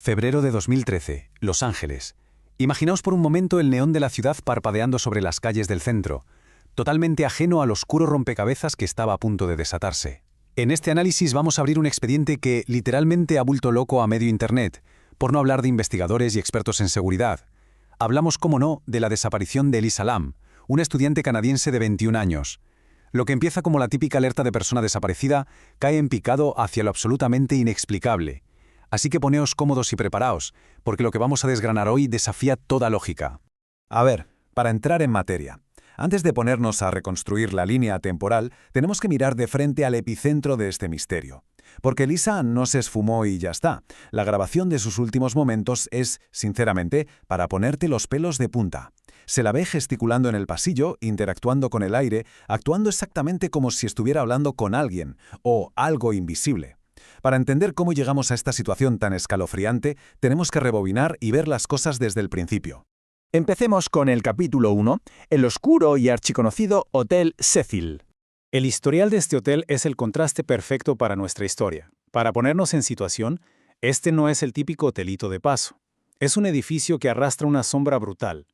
Febrero de 2013, Los Ángeles. Imaginaos por un momento el neón de la ciudad parpadeando sobre las calles del centro, totalmente ajeno al oscuro rompecabezas que estaba a punto de desatarse. En este análisis vamos a abrir un expediente que literalmente ha vuelto loco a medio Internet, por no hablar de investigadores y expertos en seguridad. Hablamos, como no, de la desaparición de Elisa Lam, una estudiante canadiense de 21 años. Lo que empieza como la típica alerta de persona desaparecida cae en picado hacia lo absolutamente inexplicable. Así que poneos cómodos y preparaos, porque lo que vamos a desgranar hoy desafía toda lógica. A ver, para entrar en materia, antes de ponernos a reconstruir la línea temporal, tenemos que mirar de frente al epicentro de este misterio. Porque Elisa no se esfumó y ya está. La grabación de sus últimos momentos es, sinceramente, para ponerte los pelos de punta. Se la ve gesticulando en el pasillo, interactuando con el aire, actuando exactamente como si estuviera hablando con alguien, o algo invisible. Para entender cómo llegamos a esta situación tan escalofriante, tenemos que rebobinar y ver las cosas desde el principio. Empecemos con el capítulo 1, el oscuro y archiconocido Hotel Cecil. El historial de este hotel es el contraste perfecto para nuestra historia. Para ponernos en situación, este no es el típico hotelito de paso. Es un edificio que arrastra una sombra brutal.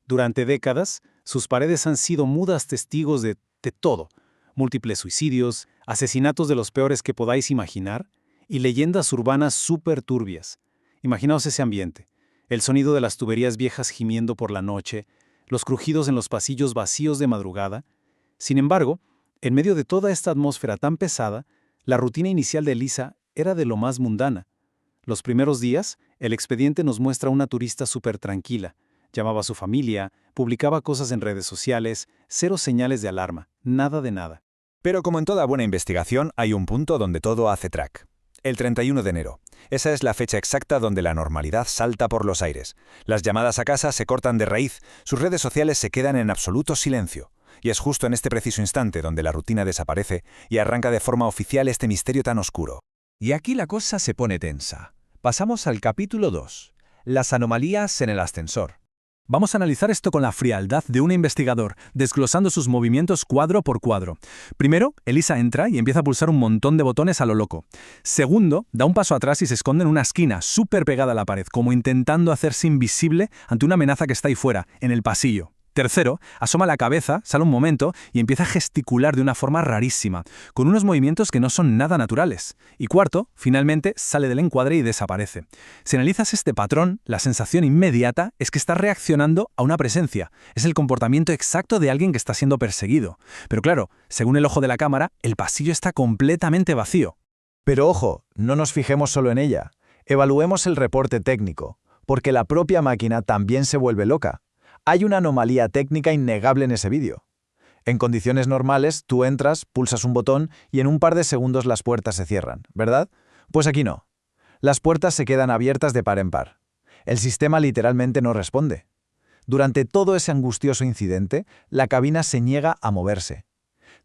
Durante décadas, sus paredes han sido mudas testigos de todo. Múltiples suicidios, asesinatos de los peores que podáis imaginar y leyendas urbanas súper turbias. Imaginaos ese ambiente. El sonido de las tuberías viejas gimiendo por la noche, los crujidos en los pasillos vacíos de madrugada. Sin embargo, en medio de toda esta atmósfera tan pesada, la rutina inicial de Elisa era de lo más mundana. Los primeros días, el expediente nos muestra a una turista súper tranquila. Llamaba a su familia, publicaba cosas en redes sociales, cero señales de alarma, nada de nada. Pero como en toda buena investigación, hay un punto donde todo hace track. El 31 de enero. Esa es la fecha exacta donde la normalidad salta por los aires. Las llamadas a casa se cortan de raíz, sus redes sociales se quedan en absoluto silencio. Y es justo en este preciso instante donde la rutina desaparece y arranca de forma oficial este misterio tan oscuro. Y aquí la cosa se pone tensa. Pasamos al capítulo 2. Las anomalías en el ascensor. Vamos a analizar esto con la frialdad de un investigador, desglosando sus movimientos cuadro por cuadro. Primero, Elisa entra y empieza a pulsar un montón de botones a lo loco. Segundo, da un paso atrás y se esconde en una esquina, súper pegada a la pared, como intentando hacerse invisible ante una amenaza que está ahí fuera, en el pasillo. Tercero, asoma la cabeza, sale un momento y empieza a gesticular de una forma rarísima, con unos movimientos que no son nada naturales. Y cuarto, finalmente, sale del encuadre y desaparece. Si analizas este patrón, la sensación inmediata es que está reaccionando a una presencia. Es el comportamiento exacto de alguien que está siendo perseguido. Pero claro, según el ojo de la cámara, el pasillo está completamente vacío. Pero ojo, no nos fijemos solo en ella. Evaluemos el reporte técnico, porque la propia máquina también se vuelve loca. Hay una anomalía técnica innegable en ese vídeo. En condiciones normales, tú entras, pulsas un botón y en un par de segundos las puertas se cierran, ¿verdad? Pues aquí no. Las puertas se quedan abiertas de par en par. El sistema literalmente no responde. Durante todo ese angustioso incidente, la cabina se niega a moverse.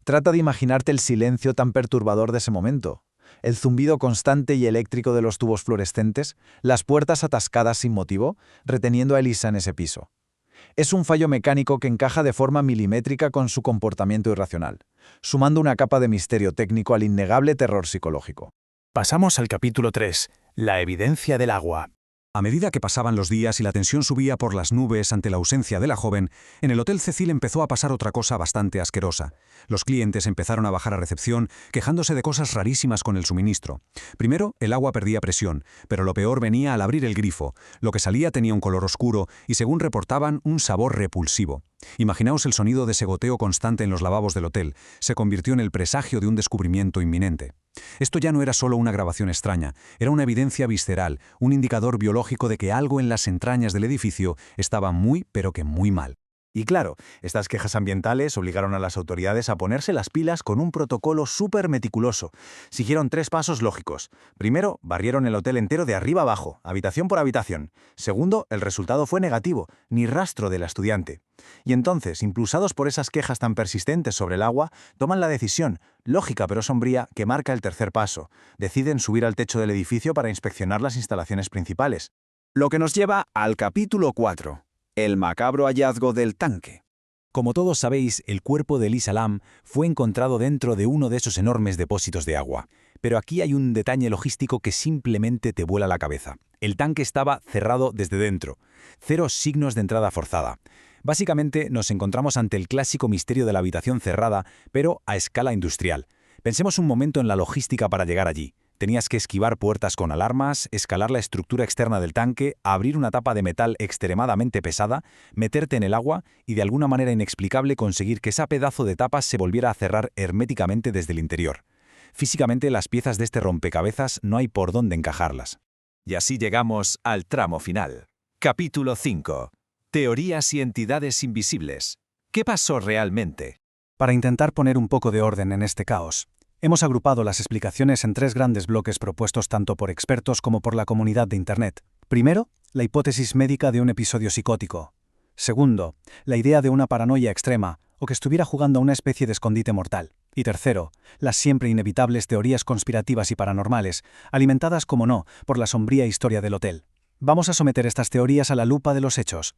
Trata de imaginarte el silencio tan perturbador de ese momento. El zumbido constante y eléctrico de los tubos fluorescentes, las puertas atascadas sin motivo, reteniendo a Elisa en ese piso. Es un fallo mecánico que encaja de forma milimétrica con su comportamiento irracional, sumando una capa de misterio técnico al innegable terror psicológico. Pasamos al capítulo 3, la evidencia del agua. A medida que pasaban los días y la tensión subía por las nubes ante la ausencia de la joven, en el Hotel Cecil empezó a pasar otra cosa bastante asquerosa. Los clientes empezaron a bajar a recepción, quejándose de cosas rarísimas con el suministro. Primero, el agua perdía presión, pero lo peor venía al abrir el grifo. Lo que salía tenía un color oscuro y, según reportaban, un sabor repulsivo. Imaginaos el sonido de ese goteo constante en los lavabos del hotel. Se convirtió en el presagio de un descubrimiento inminente. Esto ya no era solo una grabación extraña, era una evidencia visceral, un indicador biológico de que algo en las entrañas del edificio estaba muy, pero que muy mal. Y claro, estas quejas ambientales obligaron a las autoridades a ponerse las pilas con un protocolo súper meticuloso. Siguieron 3 pasos lógicos. Primero, barrieron el hotel entero de arriba abajo, habitación por habitación. Segundo, el resultado fue negativo, ni rastro de la estudiante. Y entonces, impulsados por esas quejas tan persistentes sobre el agua, toman la decisión, lógica pero sombría, que marca el tercer paso. Deciden subir al techo del edificio para inspeccionar las instalaciones principales. Lo que nos lleva al capítulo 4. El macabro hallazgo del tanque. Como todos sabéis, el cuerpo de Elisa Lam fue encontrado dentro de uno de esos enormes depósitos de agua. Pero aquí hay un detalle logístico que simplemente te vuela la cabeza. El tanque estaba cerrado desde dentro. 0 signos de entrada forzada. Básicamente nos encontramos ante el clásico misterio de la habitación cerrada, pero a escala industrial. Pensemos un momento en la logística para llegar allí. Tenías que esquivar puertas con alarmas, escalar la estructura externa del tanque, abrir una tapa de metal extremadamente pesada, meterte en el agua y de alguna manera inexplicable conseguir que ese pedazo de tapa se volviera a cerrar herméticamente desde el interior. Físicamente las piezas de este rompecabezas no hay por dónde encajarlas. Y así llegamos al tramo final. Capítulo 5. Teorías y entidades invisibles. ¿Qué pasó realmente? Para intentar poner un poco de orden en este caos, hemos agrupado las explicaciones en 3 grandes bloques propuestos tanto por expertos como por la comunidad de Internet. Primero, la hipótesis médica de un episodio psicótico. Segundo, la idea de una paranoia extrema o que estuviera jugando a una especie de escondite mortal. Y tercero, las siempre inevitables teorías conspirativas y paranormales, alimentadas, como no, por la sombría historia del hotel. Vamos a someter estas teorías a la lupa de los hechos.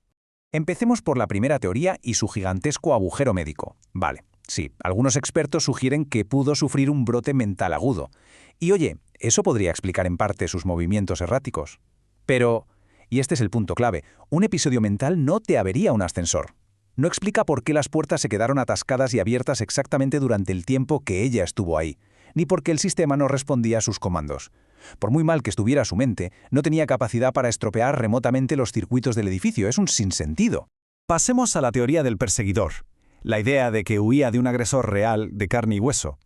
Empecemos por la primera teoría y su gigantesco agujero médico. Vale. Sí, algunos expertos sugieren que pudo sufrir un brote mental agudo. Y oye, eso podría explicar en parte sus movimientos erráticos. Pero, y este es el punto clave, un episodio mental no te avería un ascensor. No explica por qué las puertas se quedaron atascadas y abiertas exactamente durante el tiempo que ella estuvo ahí, ni por qué el sistema no respondía a sus comandos. Por muy mal que estuviera su mente, no tenía capacidad para estropear remotamente los circuitos del edificio. Es un sinsentido. Pasemos a la teoría del perseguidor. La idea de que huía de un agresor real de carne y hueso.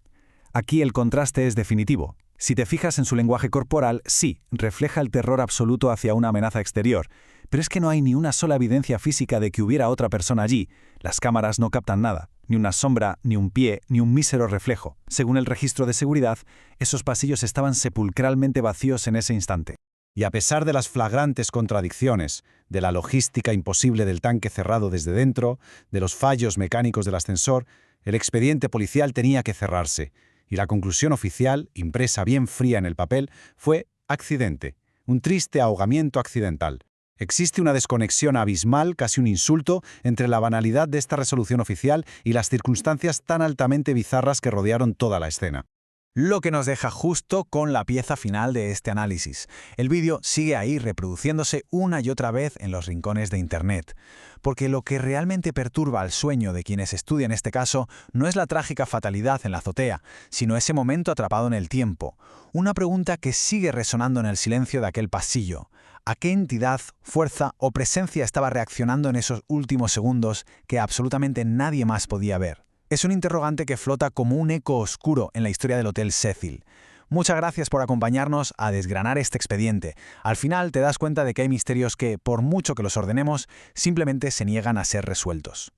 Aquí el contraste es definitivo. Si te fijas en su lenguaje corporal, sí, refleja el terror absoluto hacia una amenaza exterior, pero es que no hay ni una sola evidencia física de que hubiera otra persona allí. Las cámaras no captan nada, ni una sombra, ni un pie, ni un mísero reflejo. Según el registro de seguridad, esos pasillos estaban sepulcralmente vacíos en ese instante. Y a pesar de las flagrantes contradicciones, de la logística imposible del tanque cerrado desde dentro, de los fallos mecánicos del ascensor, el expediente policial tenía que cerrarse, y la conclusión oficial, impresa bien fría en el papel, fue accidente, un triste ahogamiento accidental. Existe una desconexión abismal, casi un insulto, entre la banalidad de esta resolución oficial y las circunstancias tan altamente bizarras que rodearon toda la escena. Lo que nos deja justo con la pieza final de este análisis. El vídeo sigue ahí reproduciéndose una y otra vez en los rincones de Internet. Porque lo que realmente perturba al sueño de quienes estudian este caso no es la trágica fatalidad en la azotea, sino ese momento atrapado en el tiempo. Una pregunta que sigue resonando en el silencio de aquel pasillo. ¿A qué entidad, fuerza o presencia estaba reaccionando en esos últimos segundos que absolutamente nadie más podía ver? Es un interrogante que flota como un eco oscuro en la historia del Hotel Cecil. Muchas gracias por acompañarnos a desgranar este expediente. Al final te das cuenta de que hay misterios que, por mucho que los ordenemos, simplemente se niegan a ser resueltos.